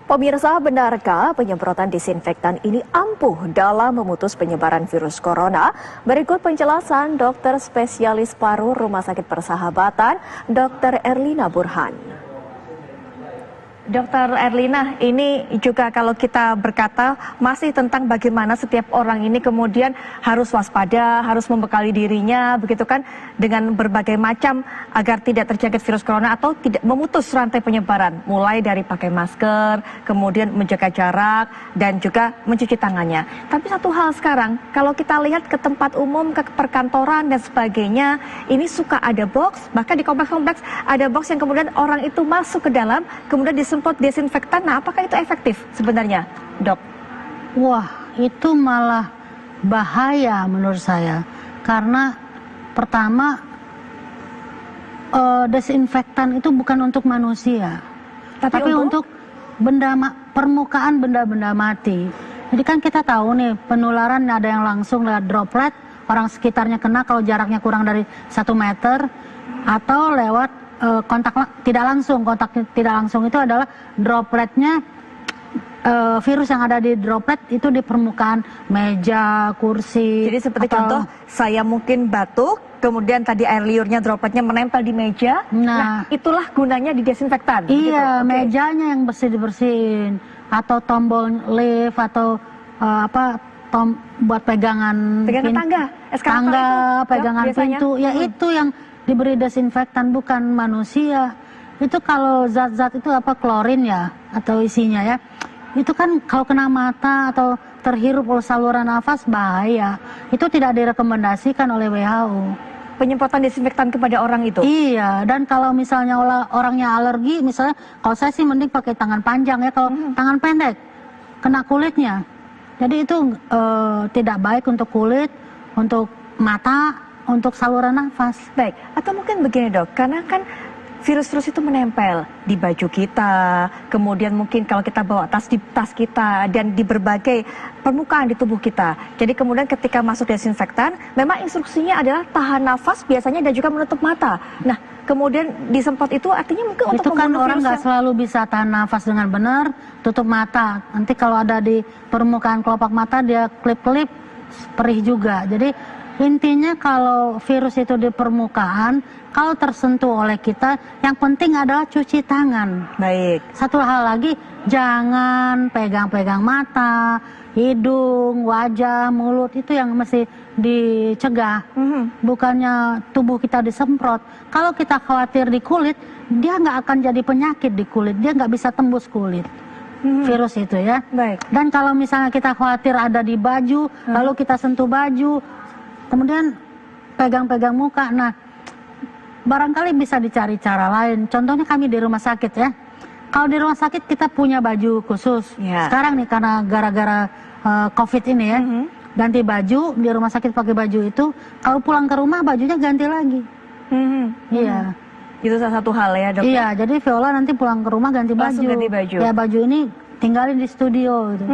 Pemirsa, benarkah penyemprotan disinfektan ini ampuh dalam memutus penyebaran virus corona? Berikut penjelasan dokter spesialis paru Rumah Sakit Persahabatan, Dr. Erlina Burhan. Dokter Erlina, ini juga kalau kita berkata masih tentang bagaimana setiap orang ini kemudian harus waspada, harus membekali dirinya, begitu kan, dengan berbagai macam agar tidak terjangkit virus corona atau tidak memutus rantai penyebaran, mulai dari pakai masker, kemudian menjaga jarak, dan juga mencuci tangannya. Tapi satu hal sekarang, kalau kita lihat ke tempat umum, ke perkantoran dan sebagainya, ini suka ada box, bahkan di kompleks-kompleks ada box yang kemudian orang itu masuk ke dalam, kemudian disemprot desinfektan. Nah, apakah itu efektif sebenarnya, dok? Wah, itu malah bahaya menurut saya. Karena pertama, desinfektan itu bukan untuk manusia, tapi untuk permukaan benda-benda mati. Jadi kan kita tahu nih, penularan ada yang langsung lewat droplet, orang sekitarnya kena kalau jaraknya kurang dari 1 meter, atau lewat kontak tidak langsung itu adalah dropletnya, virus yang ada di droplet itu di permukaan meja, kursi. Jadi seperti contoh, saya mungkin batuk, kemudian tadi air liurnya dropletnya menempel di meja. Nah itulah gunanya di desinfektan. Iya, gitu. Mejanya yang dibersihin, atau tombol lift, atau buat pegangan tangga, pegangan pintu. Ya itu yang diberi desinfektan, bukan manusia. Itu kalau zat-zat itu klorin ya, atau isinya ya, itu kan kalau kena mata atau terhirup oleh saluran nafas bahaya. Itu tidak direkomendasikan oleh WHO. Penyemprotan desinfektan kepada orang itu? Iya, dan kalau misalnya orangnya alergi, misalnya kalau saya sih mending pakai tangan panjang ya, kalau tangan pendek kena kulitnya. Jadi itu tidak baik untuk kulit, untuk mata, untuk saluran nafas. Baik, atau mungkin begini dok, karena kan virus-virus itu menempel di baju kita, kemudian mungkin kalau kita bawa tas di tas kita, dan di berbagai permukaan di tubuh kita. Jadi kemudian ketika masuk desinfektan, memang instruksinya adalah tahan nafas biasanya dan juga menutup mata. Nah, kemudian disemprot itu artinya mungkin untuk itu kan orang nggak selalu bisa tahan nafas dengan benar, tutup mata. Nanti kalau ada di permukaan kelopak mata dia klip-klip, perih juga. Jadi intinya kalau virus itu di permukaan, kalau tersentuh oleh kita, yang penting adalah cuci tangan. Baik. Satu hal lagi, jangan pegang-pegang mata, hidung, wajah, mulut, itu yang mesti dicegah. Bukannya tubuh kita disemprot. Kalau kita khawatir di kulit, dia nggak akan jadi penyakit di kulit, dia nggak bisa tembus kulit. Virus itu ya. Baik. Dan kalau misalnya kita khawatir ada di baju, lalu kita sentuh baju, kemudian pegang-pegang muka, nah barangkali bisa dicari cara lain. Contohnya kami di rumah sakit ya. Kalau di rumah sakit kita punya baju khusus. Sekarang nih karena gara-gara COVID ini ya, ganti baju di rumah sakit pakai baju itu. Kalau pulang ke rumah bajunya ganti lagi. Iya. Itu salah satu hal ya dok. Iya, jadi Viola nanti pulang ke rumah ganti baju. Langsung ganti baju. Ya baju ini tinggalin di studio gitu.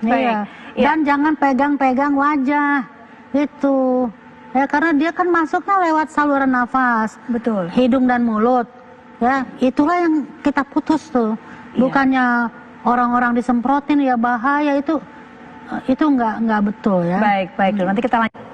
Iya. Dan jangan pegang-pegang wajah. Itu ya, karena dia kan masuknya lewat saluran nafas, betul, hidung dan mulut ya, itulah yang kita putus tuh. Bukannya orang-orang disemprotin ya bahaya, itu nggak betul ya. Baik, nanti kita lanjut.